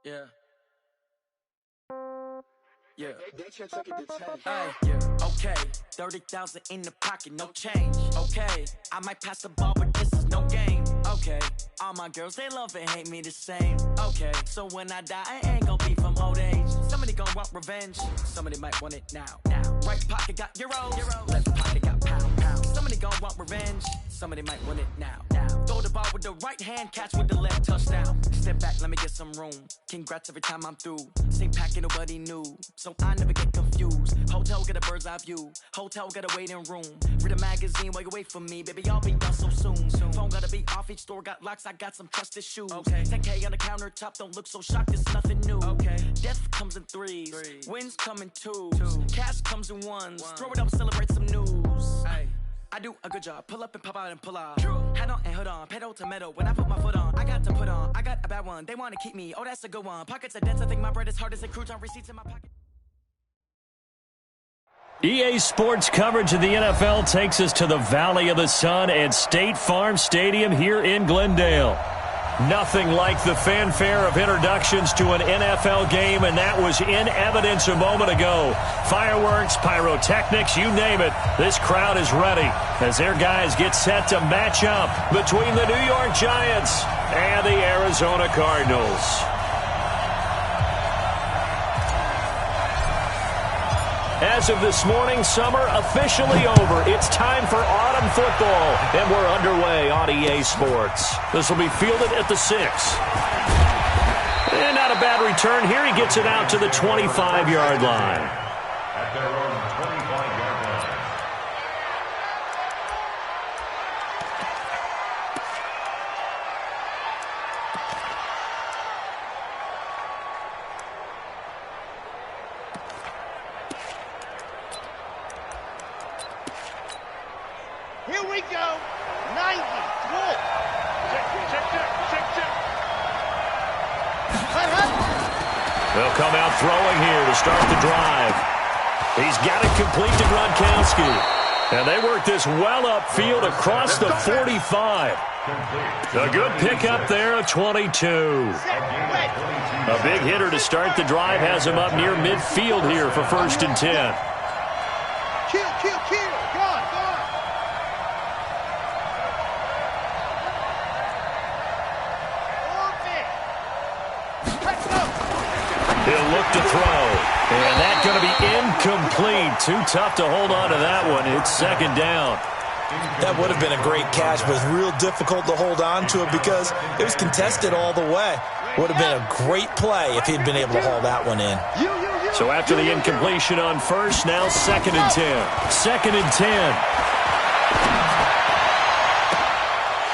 Yeah. Yeah. They should take it to 10. Hey, yeah. Okay. 30,000 in the pocket, no change. Okay. I might pass the ball, but this is no game. Okay. All my girls, they love and hate me the same. Okay. So when I die, I ain't gonna be from old age. Somebody gonna want revenge. Somebody might want it now. Right pocket got euros. Left pocket got pound. Somebody gonna want revenge. Somebody might want it now. Throw the ball with the right hand, catch with the left, touchdown. Step back, let me get some room. Congrats every time I'm through. Same packet, nobody knew. So I never get confused. Hotel get a bird's eye view. Hotel got a waiting room. Read a magazine while you wait for me. Baby, I'll be done so soon. Phone gotta be off, each store got locks. I got some trusted shoes. Okay. 10K on the countertop, don't look so shocked, it's nothing new. Okay. Death comes in threes. Wins come in twos. Cash comes in ones. Throw it up, celebrate some news. Hey. I do a good job. Pull up and pop out and pull out. Hat on and hood on. Pedal to metal. When I put my foot on, I got to put on. I got a bad one. They want to keep me. Oh, that's a good one. Pockets are dense. I think my bread is hard as a crouton. Receipts in my pocket. EA Sports coverage of the NFL takes us to the Valley of the Sun at State Farm Stadium here in Glendale. Nothing like the fanfare of introductions to an NFL game, and that was in evidence a moment ago. Fireworks, pyrotechnics, you name it. This crowd is ready as their guys get set to match up between the New York Giants and the Arizona Cardinals. As of this morning, summer officially over. It's time for autumn football, and we're underway on EA Sports. This will be fielded at the 6. And not a bad return here. He gets it out to the 25-yard line. At their own 25-yard line. Here we go. 90. Wolf. Check. They'll come out throwing here to start the drive. He's got it complete to Gronkowski. And they work this well upfield across the 45. A good pickup there of 22. A big hitter to start the drive has him up near midfield here for 1st and 10. Kill. Gone. He'll look to throw. And that's going to be incomplete. Too tough to hold on to that one. It's 2nd down. That would have been a great catch, but it's real difficult to hold on to it because it was contested all the way. Would have been a great play if he'd been able to haul that one in. So after the incompletion on 1st, now 2nd and 10. 2nd and 10.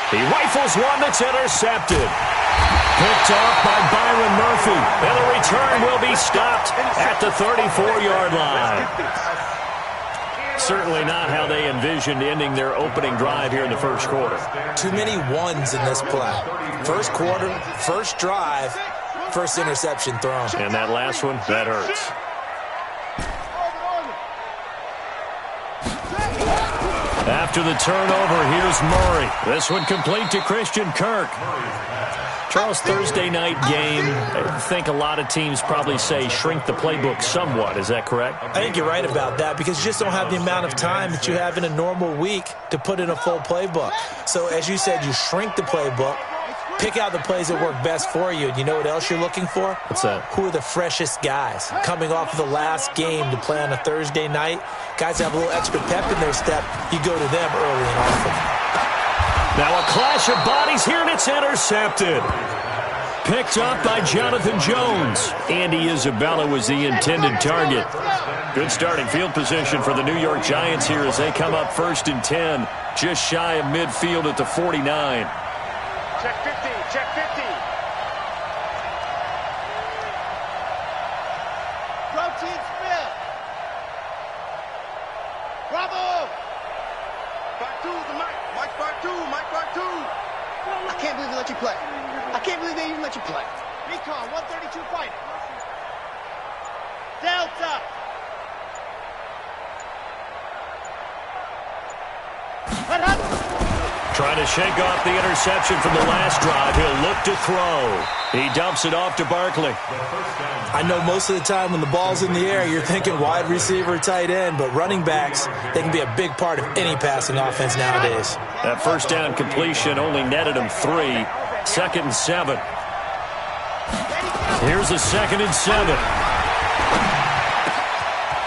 He rifles one that's intercepted. Picked off by Byron Murphy. And the return will be stopped at the 34-yard line. Certainly not how they envisioned ending their opening drive here in the 1st quarter. Too many ones in this play. 1st quarter, 1st drive, 1st interception thrown. And that last one, that hurts. After the turnover, here's Murray. This one complete to Christian Kirk. Charles, Thursday night game, I think a lot of teams probably say shrink the playbook somewhat. Is that correct? I think you're right about that because you just don't have the amount of time that you have in a normal week to put in a full playbook. So as you said, you shrink the playbook, pick out the plays that work best for you. And you know what else you're looking for? What's that? Who are the freshest guys coming off of the last game to play on a Thursday night? Guys that have a little extra pep in their step, you go to them early and often. Now a clash of bodies here, and it's intercepted. Picked up by Jonathan Jones. Andy Isabella was the intended target. Good starting field position for the New York Giants here as they come up 1st and 10, just shy of midfield at the 49. Check 50. Protein spill. Bravo. Part 2, the mic. Mike part 2. I can't believe they let you play. I can't believe they even let you play. Recon, 132 fighter. Delta. Trying to shake off the interception from the last drive. He'll look to throw. He dumps it off to Barkley. I know most of the time when the ball's in the air, you're thinking wide receiver, tight end, but running backs, they can be a big part of any passing offense nowadays. That first down completion only netted him 3. 2nd and 7. Here's a 2nd and 7.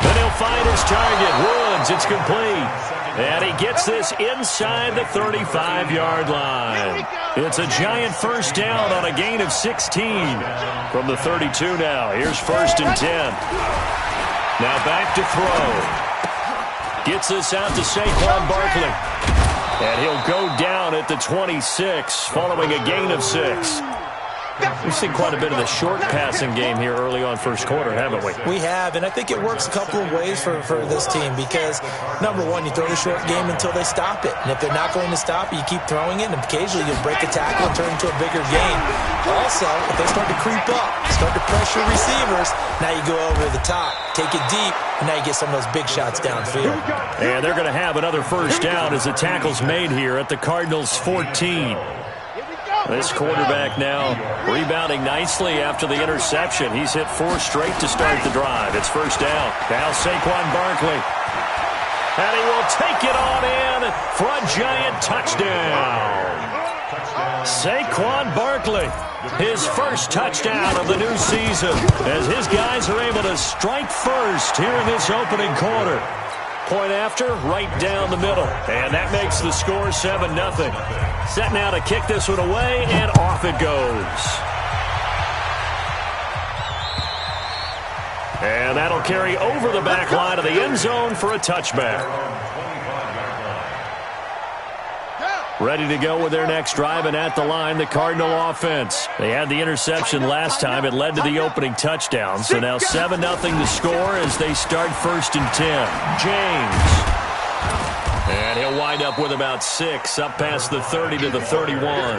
Then he'll find his target. Woods, it's complete. And he gets this inside the 35-yard line. It's a giant first down on a gain of 16 from the 32 now. Here's 1st and 10. Now back to throw. Gets this out to Saquon Barkley. And he'll go down at the 26 following a gain of 6. We've seen quite a bit of the short passing game here early on first quarter, haven't we? We have, and I think it works a couple of ways for this team because, number one, you throw the short game until they stop it. And if they're not going to stop it, you keep throwing it, and occasionally you'll break a tackle and turn into a bigger gain. Also, if they start to creep up, start to pressure receivers, now you go over the top, take it deep, and now you get some of those big shots downfield. And they're going to have another first down as the tackle's made here at the Cardinals' 14. This quarterback now rebounding nicely after the interception. He's hit 4 straight to start the drive. It's first down. Now Saquon Barkley. And he will take it on in for a giant touchdown. Saquon Barkley, his first touchdown of the new season as his guys are able to strike first here in this opening quarter. Point after, right down the middle. And that makes the score 7-0. Set now to kick this one away, and off it goes. And that'll carry over the back line of the end zone for a touchback. Ready to go with their next drive, and at the line, the Cardinal offense. They had the interception last time. It led to the opening touchdown. So now 7-0 to score as they start 1st and 10. James. And he'll wind up with about 6, up past the 30 to the 31.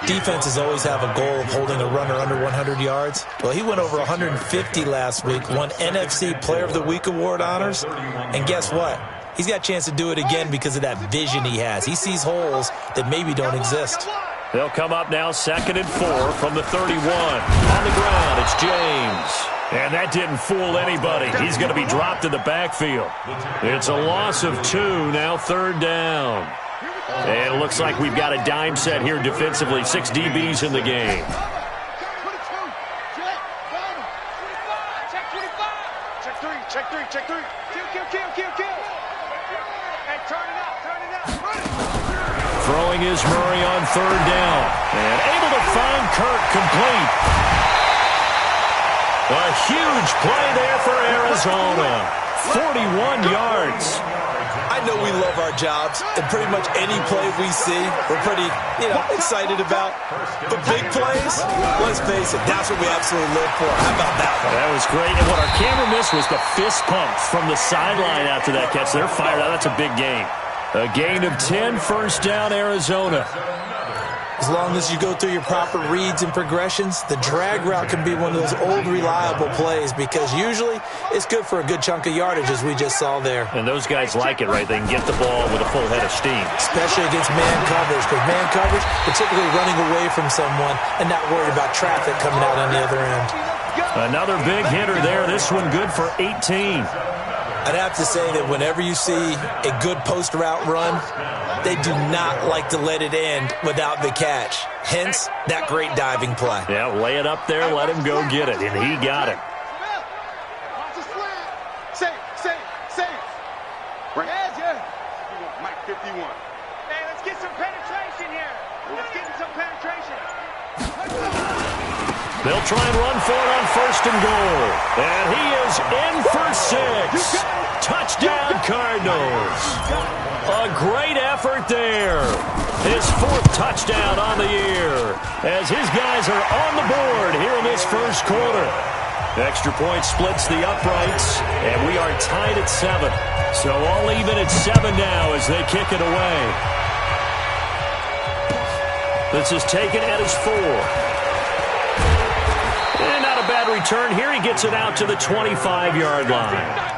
Defenses always have a goal of holding a runner under 100 yards. Well, he went over 150 last week, won NFC Player of the Week award honors. And guess what? He's got a chance to do it again because of that vision he has. He sees holes that maybe don't exist. They'll come up now 2nd and 4 from the 31. On the ground, it's James. And that didn't fool anybody. He's going to be dropped in the backfield. It's a loss of 2, now 3rd down. And it looks like we've got a dime set here defensively. 6 DBs in the game. Check 3. Kill. And turn it out. Throwing is Murray on 3rd down. And able to find Kirk complete. A huge play there for Arizona. 41 yards. I know we love our jobs, and pretty much any play we see, we're pretty, excited about. But big plays, let's face it, that's what we absolutely live for. How about that one? That was great. And what our camera missed was the fist pump from the sideline after that catch. They're fired out. That's a big gain. A gain of 10, 1st down, Arizona. As long as you go through your proper reads and progressions, the drag route can be one of those old reliable plays because usually it's good for a good chunk of yardage as we just saw there. And those guys like it, right? They can get the ball with a full head of steam. Especially against man coverage because man coverage, particularly running away from someone and not worried about traffic coming out on the other end. Another big hitter there. This one good for 18. I'd have to say that whenever you see a good post route run, they do not like to let it end without the catch. Hence, that great diving play. Yeah, lay it up there, let him go get it, and he got it. Safe. Right. Mike 51. Hey, let's get some penetration here. Let's get some penetration. They'll try and run for it on 1st and goal. And he is in for 6. Touchdown, Cardinals. A great effort there. His 4th touchdown on the year as his guys are on the board here in this first quarter. Extra point splits the uprights, and we are tied at 7. So all even at 7 now as they kick it away. This is taken at his 4. And not a bad return here. He gets it out to the 25-yard line.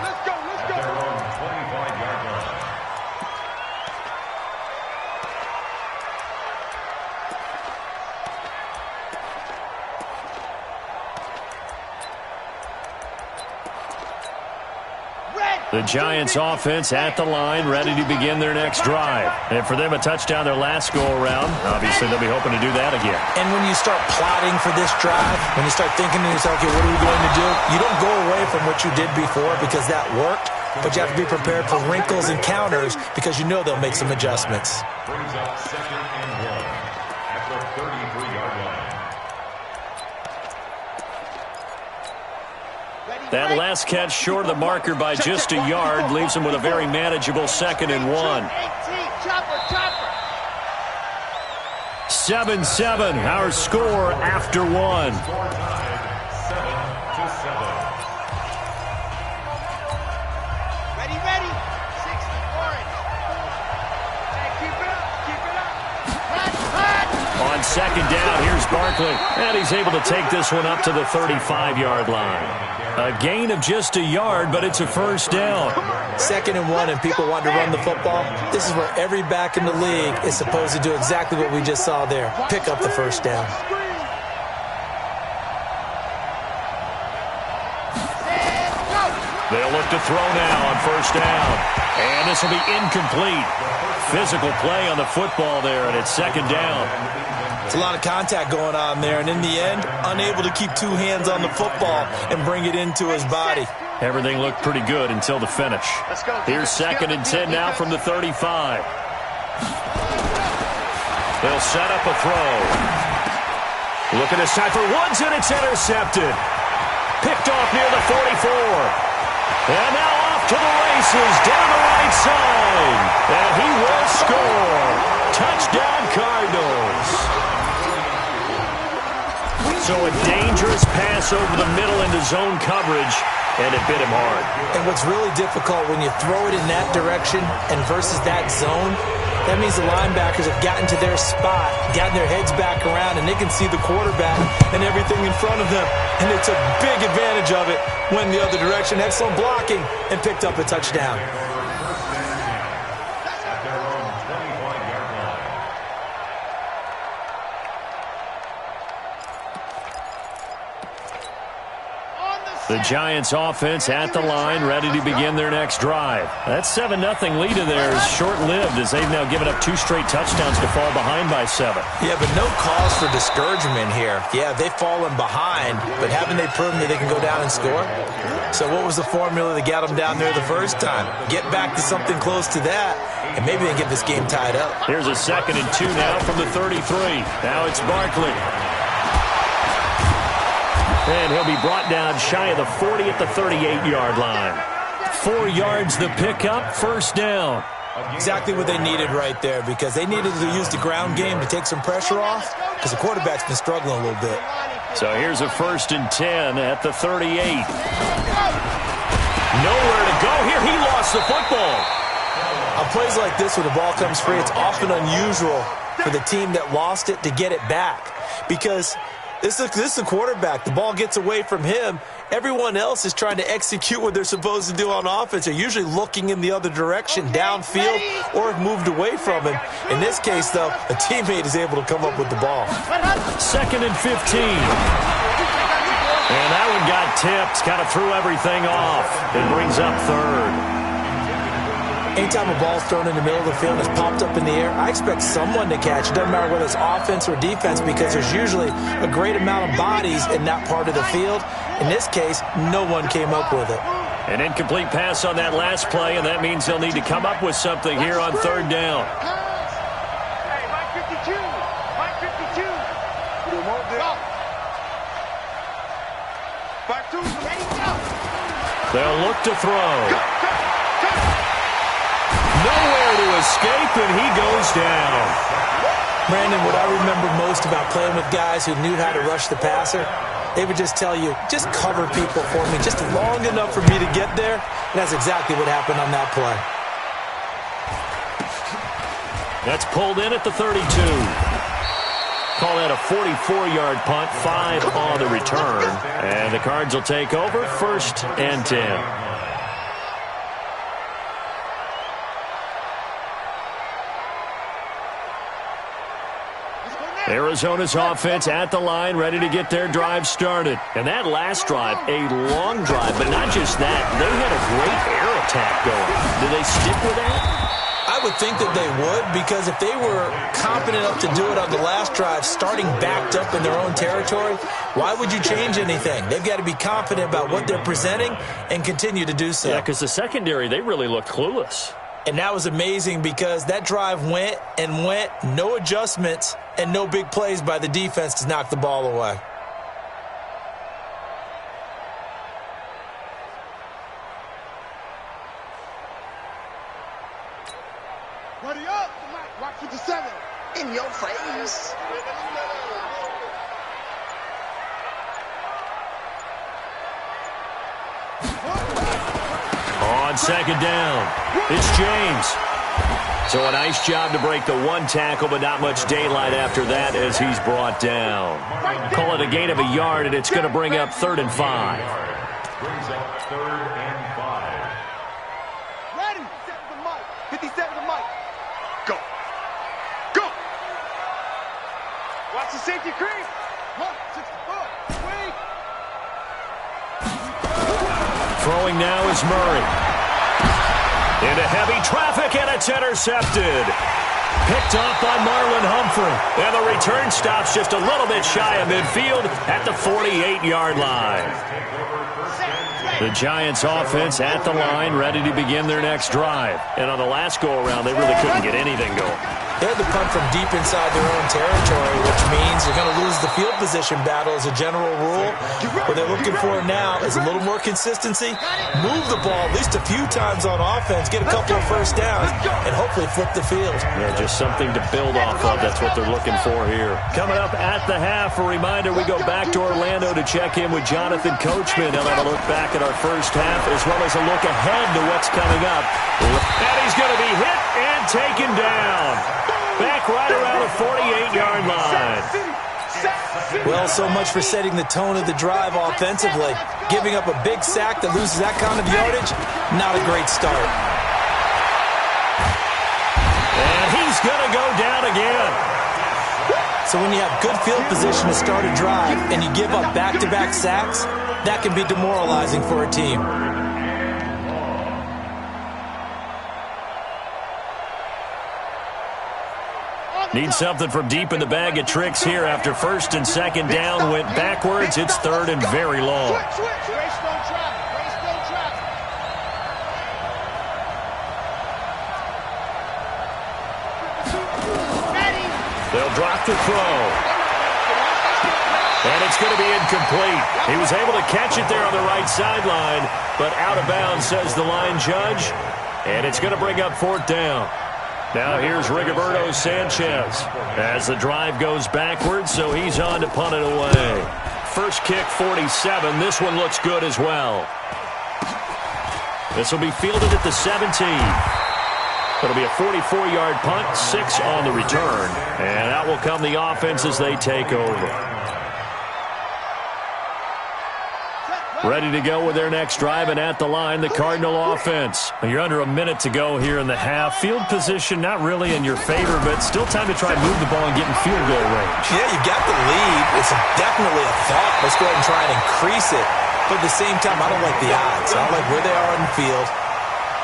The Giants offense at the line, ready to begin their next drive. And for them, a touchdown their last go-around. Obviously, they'll be hoping to do that again. And when you start plotting for this drive, when you start thinking to yourself, okay, what are we going to do? You don't go away from what you did before because that worked, but you have to be prepared for wrinkles and counters because you know they'll make some adjustments. Brings up 2nd and 1 at the 33-yard line. That last catch short of the marker by just a yard leaves him with a very manageable 2nd and 1. 7-7, our score after one. Score tied 7-7. Ready. 60 orange. Hey, keep it up. On 2nd down, here's Barkley. And he's able to take this one up to the 35-yard line. A gain of just a yard, but it's a first down. 2nd and 1 and people want to run the football. This is where every back in the league is supposed to do exactly what we just saw there. Pick up the first down. They'll look to throw now on first down. And this will be incomplete. Physical play on the football there, and it's 2nd down. It's a lot of contact going on there, and in the end, unable to keep two hands on the football and bring it into his body. Everything looked pretty good until the finish. Here's 2nd and 10 now from the 35. They'll set up a throw. Looking this time for Woods, and it's intercepted. Picked off near the 44. And now off to the races down the right side. And he will score. Touchdown, Cardinals. So a dangerous pass over the middle into zone coverage, and it bit him hard. And what's really difficult when you throw it in that direction and versus that zone, that means the linebackers have gotten to their spot, gotten their heads back around, and they can see the quarterback and everything in front of them. And they took big advantage of it, went the other direction, excellent blocking, and picked up a touchdown. The Giants offense at the line, ready to begin their next drive. That 7-0 lead of theirs is short-lived as they've now given up 2 straight touchdowns to fall behind by 7. Yeah, but no cause for discouragement here. Yeah, they've fallen behind, but haven't they proven that they can go down and score? So what was the formula that got them down there the first time? Get back to something close to that, and maybe they can get this game tied up. Here's a 2nd and 2 now from the 33. Now it's Barkley. And he'll be brought down shy of the 40 at the 38-yard line. 4 yards the pickup, first down. Exactly what they needed right there because they needed to use the ground game to take some pressure off because the quarterback's been struggling a little bit. So here's a 1st and 10 at the 38. Nowhere to go here. He lost the football. On plays like this where the ball comes free, it's often unusual for the team that lost it to get it back because this is the quarterback. The ball gets away from him. Everyone else is trying to execute what they're supposed to do on offense. They're usually looking in the other direction, downfield, or have moved away from him. In this case, though, a teammate is able to come up with the ball. 2nd and 15. And that one got tipped. Kind of threw everything off. It brings up 3rd. Anytime a ball's thrown in the middle of the field and it's popped up in the air, I expect someone to catch. It doesn't matter whether it's offense or defense because there's usually a great amount of bodies in that part of the field. In this case, no one came up with it. An incomplete pass on that last play, and that means they'll need to come up with something here on 3rd down. Hey, Mike 52. Mike 52. Back 2. Ready, go. They'll look to throw. Nowhere to escape, and he goes down. Brandon, what I remember most about playing with guys who knew how to rush the passer, they would just tell you, just cover people for me just long enough for me to get there. And that's exactly what happened on that play. That's pulled in at the 32. Call that a 44-yard punt, 5 on the return. And the Cards will take over, 1st and 10. Arizona's offense at the line, ready to get their drive started. And that last drive, a long drive, but not just that. They had a great air attack going. Do they stick with that? I would think that they would, because if they were confident enough to do it on the last drive, starting backed up in their own territory, why would you change anything? They've got to be confident about what they're presenting and continue to do so. Yeah, because the secondary, they really looked clueless. And that was amazing because that drive went and went, no adjustments and no big plays by the defense to knock the ball away. Ready up, Watch 57. In your face. On second down, it's James. So a nice job to break the one tackle, but not much daylight after that as he's brought down. Call it a gain of a yard, and it's going to bring up 3rd and 5. Brings up 3rd and 5. Ready. 57 to Mike. Go. Go. Watch the safety creep. 164. Wait. Throwing now is Murray. Into heavy traffic, and it's intercepted. Picked off by Marlon Humphrey. And the return stops just a little bit shy of midfield at the 48-yard line. The Giants offense at the line, ready to begin their next drive. And on the last go-around, they really couldn't get anything going. They had to punt from deep inside their own territory, which means they're going to lose the field position battle as a general rule. What they're looking for now is a little more consistency, move the ball at least a few times on offense, get a couple of first downs, and hopefully flip the field. Yeah, just something to build off of. That's what they're looking for here. Coming up at the half, a reminder, we go back to Orlando to check in with Jonathan Coachman. He'll have a look back at our first half as well as a look ahead to what's coming up. And he's going to be hit and taken down. Back right around the 48-yard line. Well, so much for setting the tone of the drive offensively. Giving up a big sack that loses that kind of yardage, not a great start. And he's going to go down again. So when you have good field position to start a drive and you give up back-to-back sacks, that can be demoralizing for a team. Need something from deep in the bag of tricks here after 1st and 2nd down went backwards. It's 3rd and very long. They'll drop the throw. And it's going to be incomplete. He was able to catch it there on the right sideline, but out of bounds, says the line judge. And it's going to bring up 4th down. Now here's Rigoberto Sanchez as the drive goes backwards, so he's on to punt it away. First kick, 47. This one looks good as well. This will be fielded at the 17. It'll be a 44-yard punt, 6 on the return. And out will come the offense as they take over. Ready to go with their next drive, and at the line, the Cardinal offense. You're under a minute to go here in the half. Field position not really in your favor, but still time to try and move the ball and get in field goal range. Yeah, you got the lead. It's definitely a thought. Let's go ahead and try and increase it. But at the same time, I don't like the odds. I don't like where they are on the field.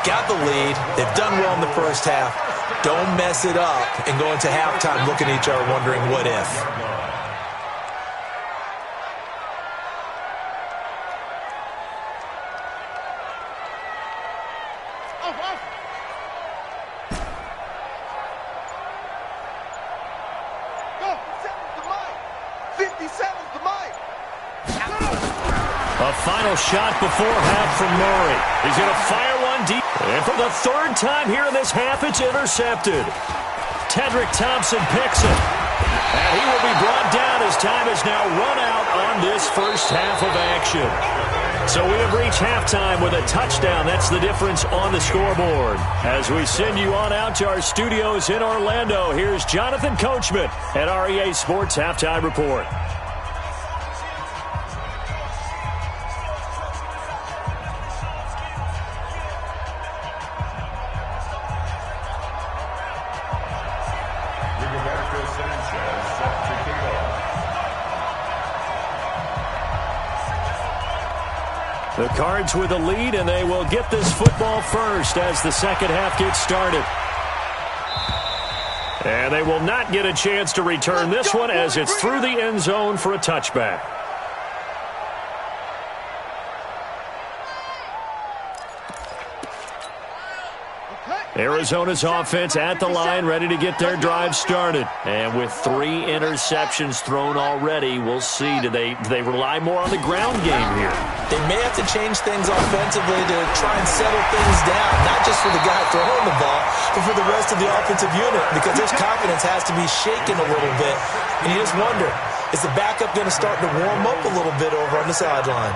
Got the lead. They've done well in the first half. Don't mess it up and go into halftime looking at each other wondering what if. A final shot before half from Murray. He's going to fire one deep. And for the 3rd time here in this half, it's intercepted. Tedrick Thompson picks it. And he will be brought down as time has now run out on this first half of action. So we have reached halftime with a touchdown. That's the difference on the scoreboard. As we send you on out to our studios in Orlando, here's Jonathan Coachman at REA Sports Halftime Report. Rigoberto Sanchez set to The Cards with a lead, and they will get this football first as the second half gets started. And they will not get a chance to return this one as it's through the end zone for a touchback. Arizona's offense at the line, ready to get their drive started. And with 3 interceptions thrown already, we'll see. Do they rely more on the ground game here? They may have to change things offensively to try and settle things down, not just for the guy throwing the ball, but for the rest of the offensive unit, because their confidence has to be shaken a little bit. And you just wonder, is the backup going to start to warm up a little bit over on the sideline?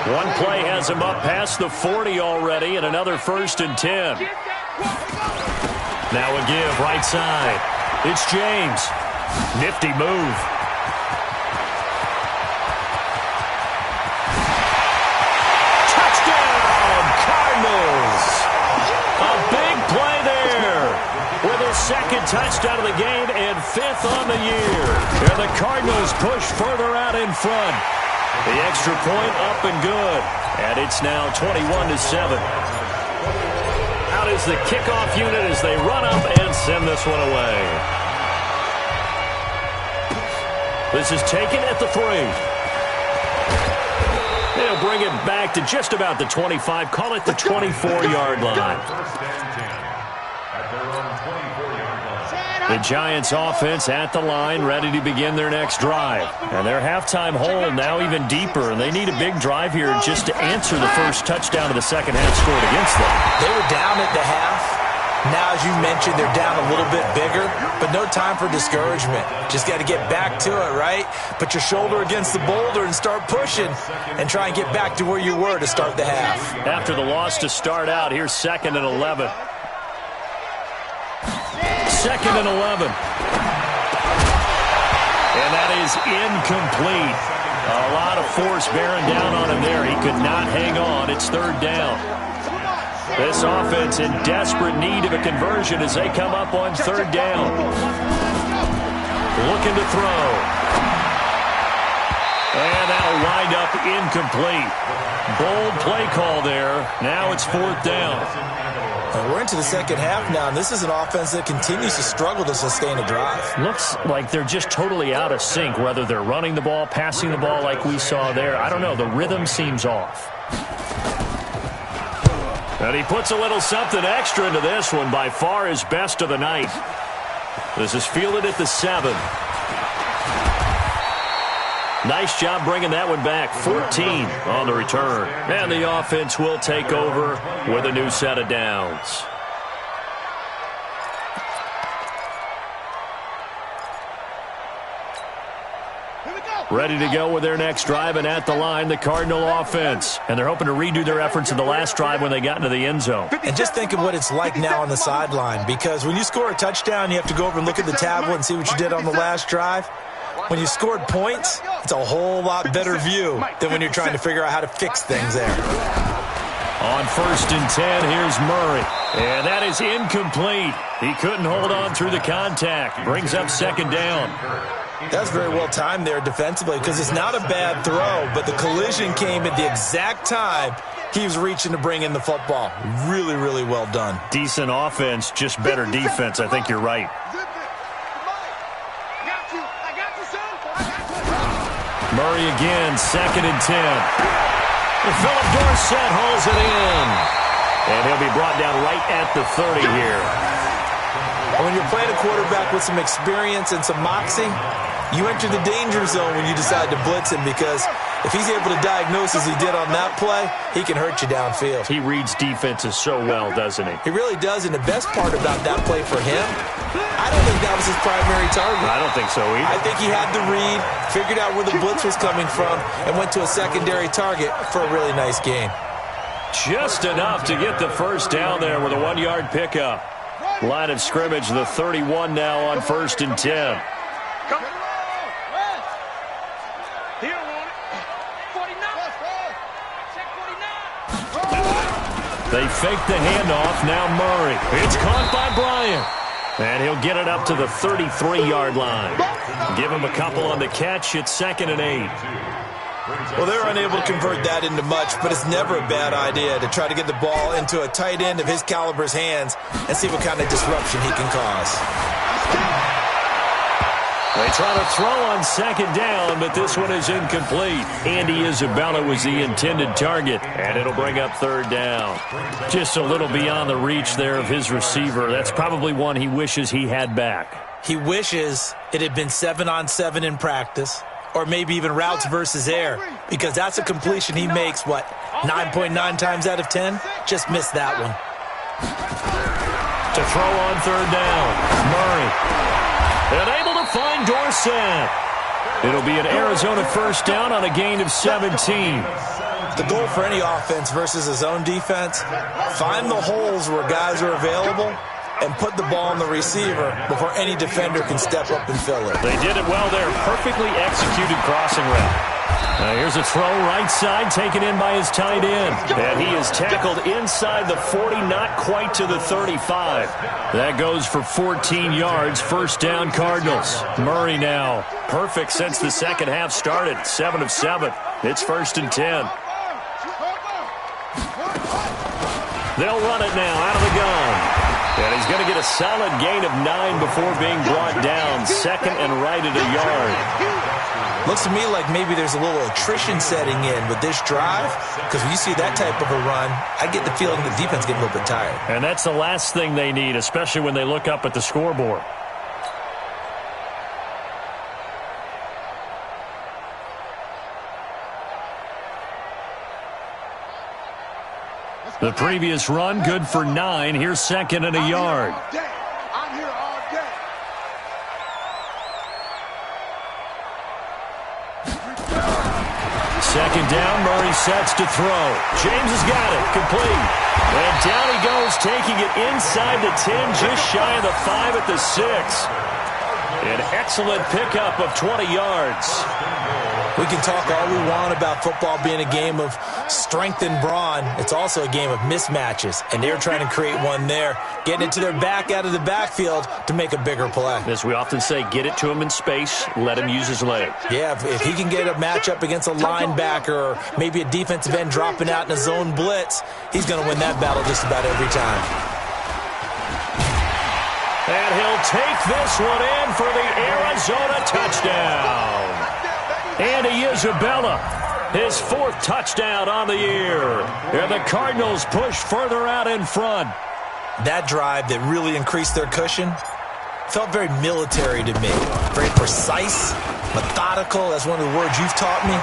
One play has him up past the 40 already, and another 1st and 10. Now a give, right side. It's James. Nifty move. Touchdown, Cardinals. A big play there with their 2nd touchdown of the game and 5th on the year. And the Cardinals push further out in front. The extra point up and good. And it's now 21-7. Out is the kickoff unit as they run up and send this one away. This is taken at the 3. They'll bring it back to just about the 25. Call it the 24-yard line. The Giants offense at the line, ready to begin their next drive. And their halftime hole now even deeper, and they need a big drive here just to answer the first touchdown of the second half scored against them. They were down at the half. Now, as you mentioned, they're down a little bit bigger, but no time for discouragement. Just got to get back to it, right? Put your shoulder against the boulder and start pushing and try and get back to where you were to start the half. After the loss to start out, here's 2nd and 11. 2nd and 11. And that is incomplete. A lot of force bearing down on him there. He could not hang on. It's 3rd down. This offense in desperate need of a conversion as they come up on 3rd down. Looking to throw. And that'll wind up incomplete. Bold play call there. Now it's 4th down. We're into the second half now, and this is an offense that continues to struggle to sustain a drive. Looks like they're just totally out of sync, whether they're running the ball, passing the ball like we saw there. I don't know. The rhythm seems off. And he puts a little something extra into this one, by far his best of the night. This is fielded at the 7. Nice job bringing that one back. 14 on the return. And the offense will take over with a new set of downs. Ready to go with their next drive, and at the line, the Cardinal offense. And they're hoping to redo their efforts in the last drive when they got into the end zone. And just think of what it's like now on the sideline, because when you score a touchdown, you have to go over and look at the tablet and see what you did on the last drive. When you scored points, it's a whole lot better view than when you're trying to figure out how to fix things there. On 1st and 10, here's Murray. And that is incomplete. He couldn't hold on through the contact. Brings up 2nd down. That's very well timed there defensively, because it's not a bad throw, but the collision came at the exact time he was reaching to bring in the football. Really, really well done. Decent offense, just better defense. I think you're right. Murray again, 2nd and 10. And Philip Dorsett hauls it in. And he'll be brought down right at the 30 here. When you're playing a quarterback with some experience and some moxie, you enter the danger zone when you decide to blitz him, because if he's able to diagnose as he did on that play, he can hurt you downfield. He reads defenses so well, doesn't he? He really does, and the best part about that play for him, I don't think that was his primary target. I don't think so either. I think he had the read, figured out where the blitz was coming from, and went to a secondary target for a really nice gain. Just enough to get the 1st down there with a 1-yard pickup. Line of scrimmage, the 31 now on 1st and 10. They fake the handoff. Now Murray. It's caught by Bryant. And he'll get it up to the 33-yard line. Give him a couple on the catch. It's 2nd and 8. Well, they're unable to convert that into much, but it's never a bad idea to try to get the ball into a tight end of his caliber's hands and see what kind of disruption he can cause. They try to throw on second down, but this one is incomplete. Andy Isabella was the intended target, and it'll bring up third down. Just a little beyond the reach there of his receiver. That's probably one he wishes he had back. He wishes it had been 7-on-7 in practice, or maybe even routes versus air, because that's a completion he makes, 9.9 times out of 10? Just missed that one. To throw on third down, Murray. And able to find Dorsett. It'll be an Arizona first down on a gain of 17. The goal for any offense versus a zone defense, find the holes where guys are available and put the ball on the receiver before any defender can step up and fill it. They did it well there. Perfectly executed crossing route. Here's a throw right side taken in by his tight end. And he is tackled inside the 40, not quite to the 35. That goes for 14 yards. First down, Cardinals. Murray now. Perfect since the second half started. 7 of 7. It's 1st and 10. They'll run it now out of the gun. And he's going to get a solid gain of 9 before being brought down. Second and right at a yard. Looks to me like maybe there's a little attrition setting in with this drive, because when you see that type of a run, I get the feeling the defense getting a little bit tired. And that's the last thing they need, especially when they look up at the scoreboard. The previous run, good for 9. Here's second and a yard. I'm here all day. Second down, Murray sets to throw. James has got it, complete. And down he goes, taking it inside the 10, just shy of the 5 at the 6. An excellent pickup of 20 yards. We can talk all we want about football being a game of strength and brawn. It's also a game of mismatches, and they're trying to create one there, getting it to their back out of the backfield to make a bigger play. As we often say, get it to him in space, let him use his leg. Yeah, if he can get a matchup against a linebacker or maybe a defensive end dropping out in a zone blitz, he's going to win that battle just about every time. And he'll take this one in for the Arizona touchdown. Andy Isabella, his 4th touchdown on the year. And the Cardinals push further out in front. That drive that really increased their cushion felt very military to me. Very precise, methodical. That's one of the words you've taught me.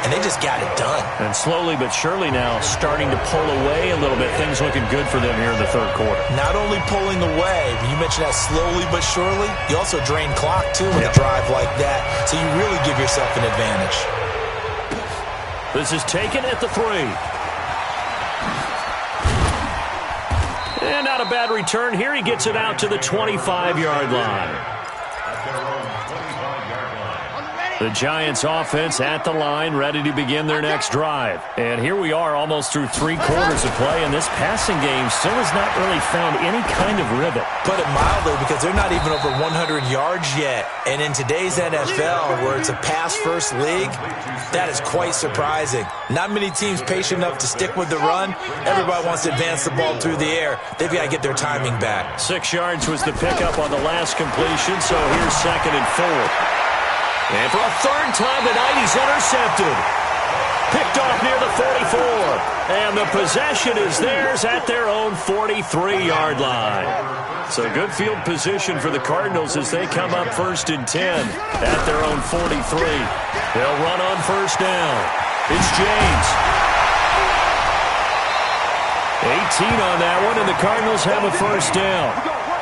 And they just got it done. And slowly but surely now starting to pull away a little bit. Things looking good for them here in the third quarter. Not only pulling away, but you mentioned that slowly but surely, you also drain clock too with a drive like that. So you really give yourself an advantage. This is taken at the 3. And not a bad return. Here he gets it out to the 25-yard line. The Giants offense at the line, ready to begin their next drive. And here we are almost through 3 quarters of play, and this passing game still has not really found any kind of rhythm. Put it mildly, because they're not even over 100 yards yet. And in today's NFL, where it's a pass-first league, that is quite surprising. Not many teams patient enough to stick with the run. Everybody wants to advance the ball through the air. They've got to get their timing back. 6 yards was the pickup on the last completion, so here's second and 4. And for a 3rd time tonight, he's intercepted. Picked off near the 44. And the possession is theirs at their own 43-yard line. So good field position for the Cardinals as they come up 1st and 10 at their own 43. They'll run on first down. It's James. 18 on that one, and the Cardinals have a first down.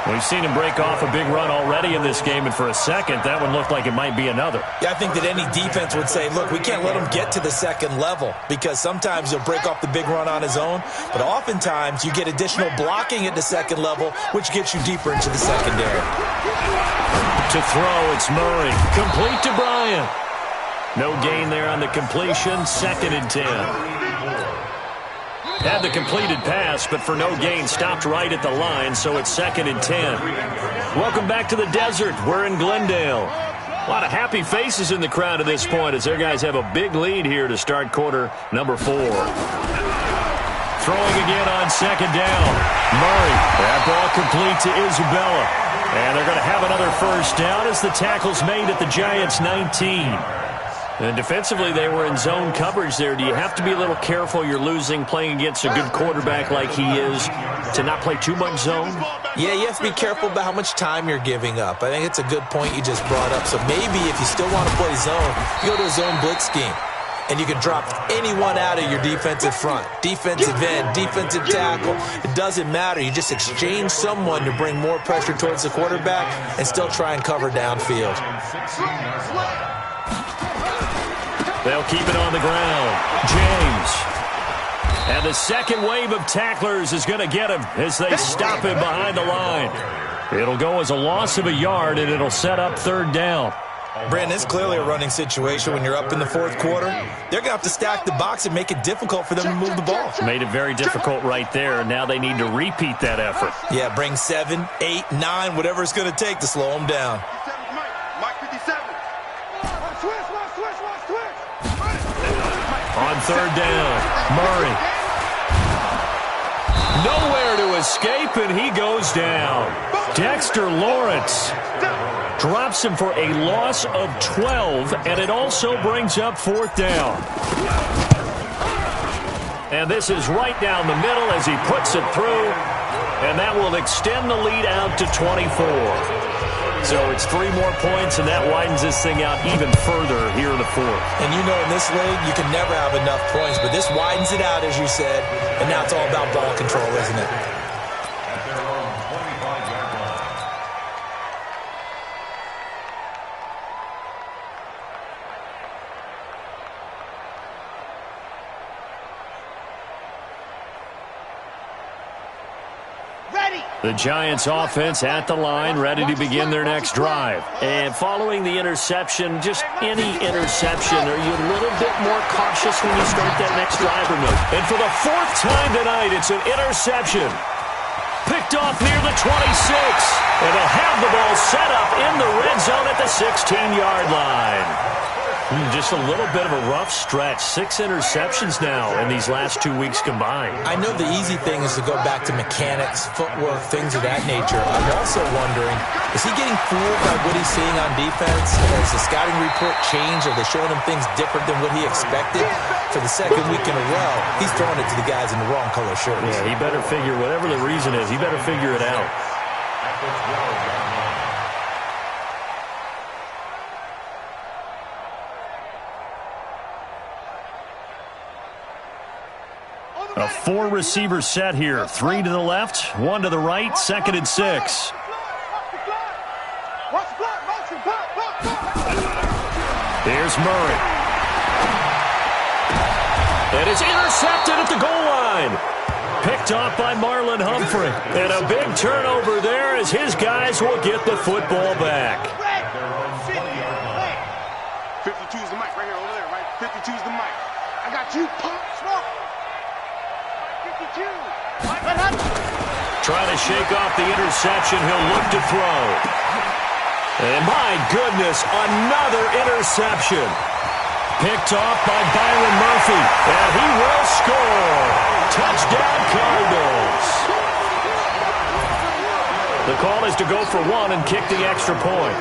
We've seen him break off a big run already in this game, and for a second, that one looked like it might be another. Yeah, I think that any defense would say, look, we can't let him get to the second level, because sometimes he'll break off the big run on his own, but oftentimes you get additional blocking at the second level, which gets you deeper into the secondary. To throw, it's Murray. Complete to Bryant. No gain there on the completion, 2nd and 10. Had the completed pass, but for no gain, stopped right at the line, so it's 2nd and 10. Welcome back to the desert. We're in Glendale. A lot of happy faces in the crowd at this point as their guys have a big lead here to start quarter number 4. Throwing again on second down. Murray. That ball complete to Isabella. And they're going to have another first down as the tackle's made at the Giants' 19. And defensively, they were in zone coverage there. Do you have to be a little careful? You're losing playing against a good quarterback like he is to not play too much zone? Yeah, you have to be careful about how much time you're giving up. I think it's a good point you just brought up. So maybe if you still want to play zone, you go to a zone blitz scheme. And you can drop anyone out of your defensive front. Defensive end, defensive tackle. It doesn't matter. You just exchange someone to bring more pressure towards the quarterback and still try and cover downfield. They'll keep it on the ground. James. And the second wave of tacklers is going to get him as they stop him behind the line. It'll go as a loss of a yard, and it'll set up third down. Brandon, it's clearly a running situation when you're up in the fourth quarter. They're going to have to stack the box and make it difficult for them to move the ball. Made it very difficult right there. Now they need to repeat that effort. Yeah, bring 7, 8, 9, whatever it's going to take to slow them down. On third down, Murray. Nowhere to escape, and he goes down. Dexter Lawrence drops him for a loss of 12, and it also brings up fourth down. And this is right down the middle as he puts it through, and that will extend the lead out to 24. So it's 3 more points, and that widens this thing out even further here in the fourth. And you know in this league, you can never have enough points, but this widens it out, as you said, and now it's all about ball control, isn't it? The Giants offense at the line, ready to begin their next drive. And following the interception, just any interception, are you a little bit more cautious when you start that next drive or no? And for the 4th time tonight, it's an interception. Picked off near the 26. And they'll have the ball set up in the red zone at the 16-yard line. Just a little bit of a rough stretch. 6 interceptions now in these last 2 weeks combined. I know the easy thing is to go back to mechanics, footwork, things of that nature. I'm also wondering, is he getting fooled by what he's seeing on defense? Has the scouting report changed? Are they showing him things different than what he expected? For the second week in a row, he's throwing it to the guys in the wrong color shirts. Yeah, he better figure, whatever the reason is, he better figure it out. A 4-receiver set here. 3 to the left, 1 to the right, 2nd and 6. Here's Murray. And it's intercepted at the goal line. Picked off by Marlon Humphrey. And a big turnover there as his guys will get the football back. 52's the mic right here, over there, right? 52's the mic. I got you, pump, smoke. 52. Trying to shake off the interception. He'll look to throw. And my goodness, another interception. Picked off by Byron Murphy. And he will score. Touchdown, Cardinals. The call is to go for 1 and kick the extra point.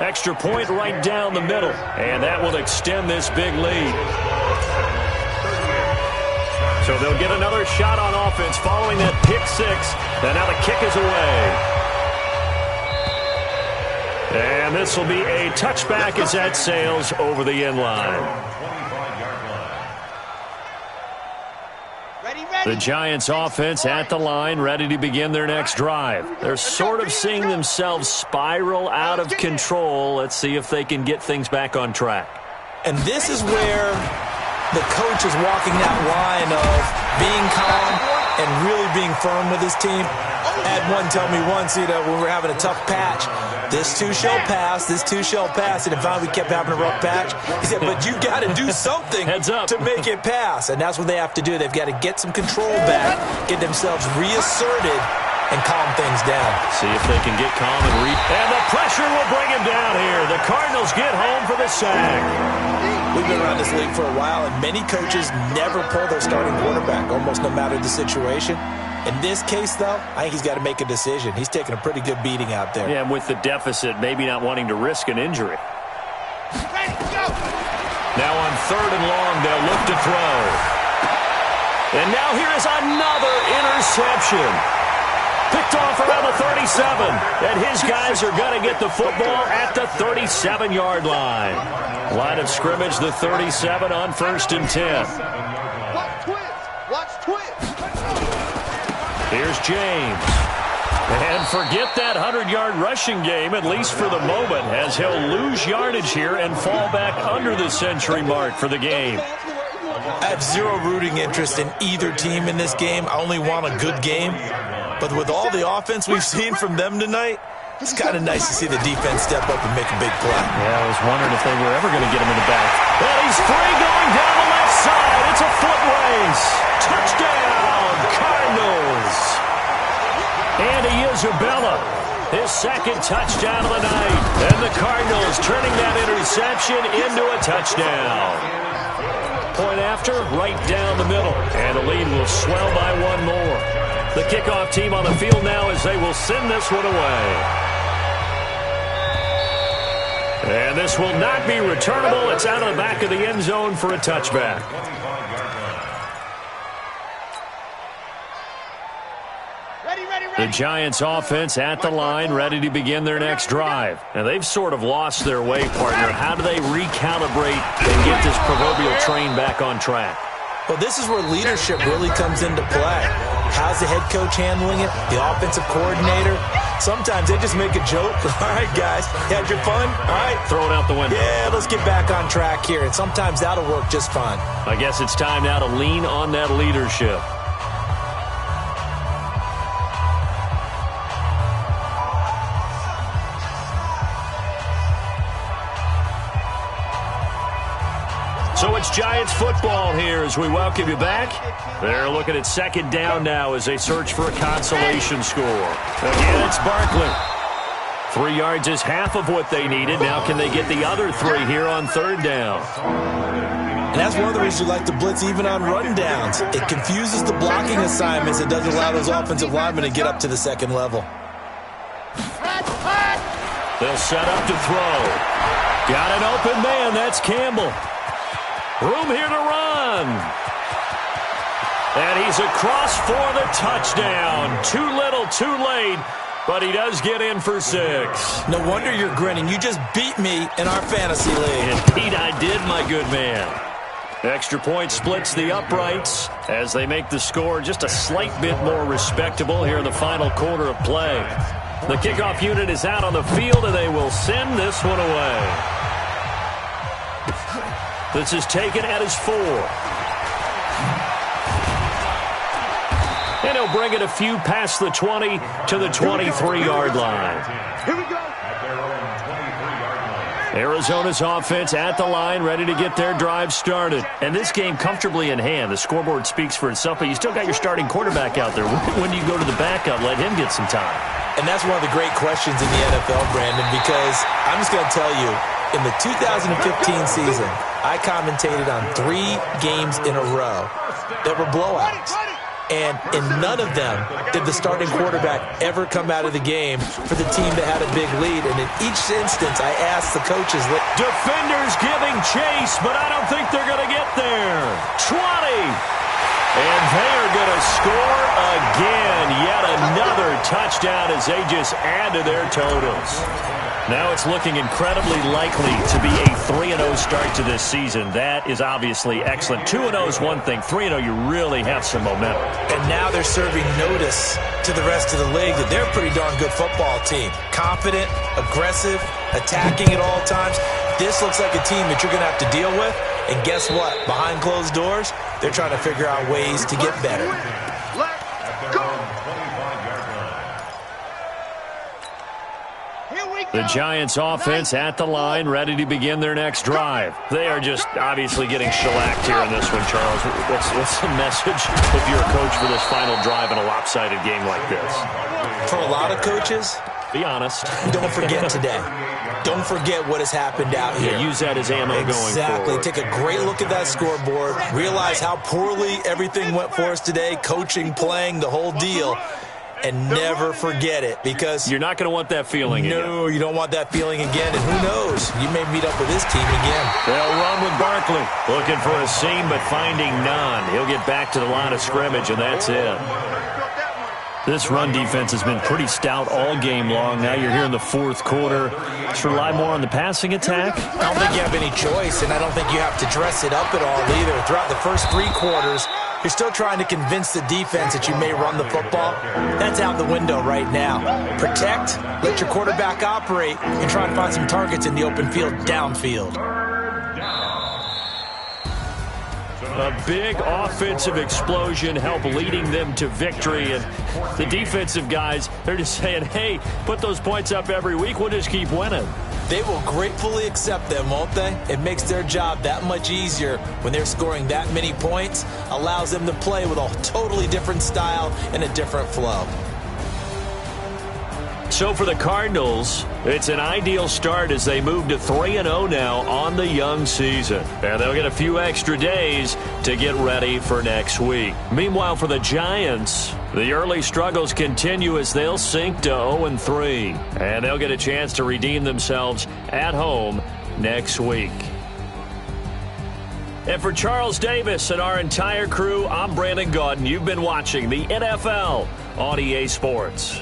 Extra point right down the middle, and that will extend this big lead. So they'll get another shot on offense following that pick 6, and now the kick is away. And this will be a touchback as that sails over the end line. The Giants offense at the line, ready to begin their next drive. They're sort of seeing themselves spiral out of control. Let's see if they can get things back on track. And this is where the coach is walking that line of being calm, and really being firm with his team. I had one tell me once, when we were having a tough patch, this too shall pass, this too shall pass. And finally we kept having a rough patch. He said, but you got to do something to make it pass. And that's what they have to do. They've got to get some control back, get themselves reasserted, and calm things down. See if they can get calm and read. And the pressure will bring him down here. The Cardinals get home for the sack. We've been around this league for a while, and many coaches never pull their starting quarterback, almost no matter the situation. In this case, though, I think he's got to make a decision. He's taking a pretty good beating out there. Yeah, and with the deficit, maybe not wanting to risk an injury. Ready, go! Now on 3rd and long, they'll look to throw. And now here is another interception. Picked off around the 37. And his guys are going to get the football at the 37-yard line. Line of scrimmage, the 37 on 1st and 10. Watch twins! Watch twins! Here's James. And forget that 100-yard rushing game, at least for the moment, as he'll lose yardage here and fall back under the century mark for the game. I have zero rooting interest in either team in this game. I only want a good game. But with all the offense we've seen from them tonight, it's kind of nice to see the defense step up and make a big play. Yeah, I was wondering if they were ever going to get him in the back. And he's free going down the left side. It's a foot race. Touchdown, Cardinals. Andy Isabella, his second touchdown of the night. And the Cardinals turning that interception into a touchdown. Point after, right down the middle. And the lead will swell by one more. The kickoff team on the field now as they will send this one away. And this will not be returnable. It's out of the back of the end zone for a touchback. The Giants offense at the line, ready to begin their next drive. And they've sort of lost their way, partner. How do they recalibrate and get this proverbial train back on track? Well, this is where leadership really comes into play. How's the head coach handling it? The offensive coordinator? Sometimes they just make a joke. All right, guys, you had your fun? All right. Throw it out the window. Yeah, let's get back on track here. And sometimes that'll work just fine. I guess it's time now to lean on that leadership. So it's Giants football here as we welcome you back. They're looking at 2nd down now as they search for a consolation score. Again, it's Barkley. 3 yards is half of what they needed. Now can they get the other 3 here on 3rd down? And that's one of the reasons we like to blitz even on run downs. It confuses the blocking assignments. It doesn't allow those offensive linemen to get up to the 2nd level. They'll set up to throw. Got an open man. That's Campbell. Room here to run. And he's across for the touchdown. Too little, too late, but he does get in for 6. No wonder you're grinning. You just beat me in our fantasy league. Indeed I did, my good man. Extra point splits the uprights as they make the score just a slight bit more respectable here in the final quarter of play. The kickoff unit is out on the field, and they will send this one away. This is taken at his 4. And he'll bring it a few past the 20 to the 23-yard line. Here we go. Arizona's offense at the line, ready to get their drive started. And this game comfortably in hand. The scoreboard speaks for itself, but you still got your starting quarterback out there. When do you go to the backup? Let him get some time. And that's one of the great questions in the NFL, Brandon, because I'm just going to tell you, in the 2015 season, I commentated on 3 games in a row that were blowouts. And in none of them did the starting quarterback ever come out of the game for the team that had a big lead. And in each instance, I asked the coaches. Defenders giving chase, but I don't think they're going to get there. 20. And they are going to score again. Yet another touchdown as they just add to their totals. Now it's looking incredibly likely to be a 3-0 start to this season. That is obviously excellent. 2-0 is one thing. 3-0, you really have some momentum. And now they're serving notice to the rest of the league that they're a pretty darn good football team. Confident, aggressive, attacking at all times. This looks like a team that you're going to have to deal with. And guess what? Behind closed doors, they're trying to figure out ways to get better. The Giants offense at the line, ready to begin their next drive. They are just obviously getting shellacked here in this one, Charles. What's the message if you're a coach for this final drive in a lopsided game like this? For a lot of coaches, be honest. Don't forget today. Don't forget what has happened out here. Yeah, use that as ammo going forward. Exactly. Take a great look at that scoreboard. Realize how poorly everything went for us today, coaching, playing, the whole deal. And never forget it, because you're not going to want that feeling again. No, you don't want that feeling again. And who knows? You may meet up with this team again. They'll run with Barkley. Looking for a seam, but finding none. He'll get back to the line of scrimmage, and that's it. This run defense has been pretty stout all game long. Now you're here in the fourth quarter. Just rely more on the passing attack. I don't think you have any choice, and I don't think you have to dress it up at all either. Throughout the first 3 quarters, you're still trying to convince the defense that you may run the football. That's out the window right now. Protect, let your quarterback operate, and try and find some targets in the open field downfield. A big offensive explosion helped leading them to victory. And the defensive guys, they're just saying, hey, put those points up every week. We'll just keep winning. They will gratefully accept them, won't they? It makes their job that much easier when they're scoring that many points. Allows them to play with a totally different style and a different flow. So for the Cardinals, it's an ideal start as they move to 3-0 now on the young season. And they'll get a few extra days to get ready for next week. Meanwhile, for the Giants, the early struggles continue as they'll sink to 0-3. And they'll get a chance to redeem themselves at home next week. And for Charles Davis and our entire crew, I'm Brandon Gaudin. You've been watching the NFL on EA Sports.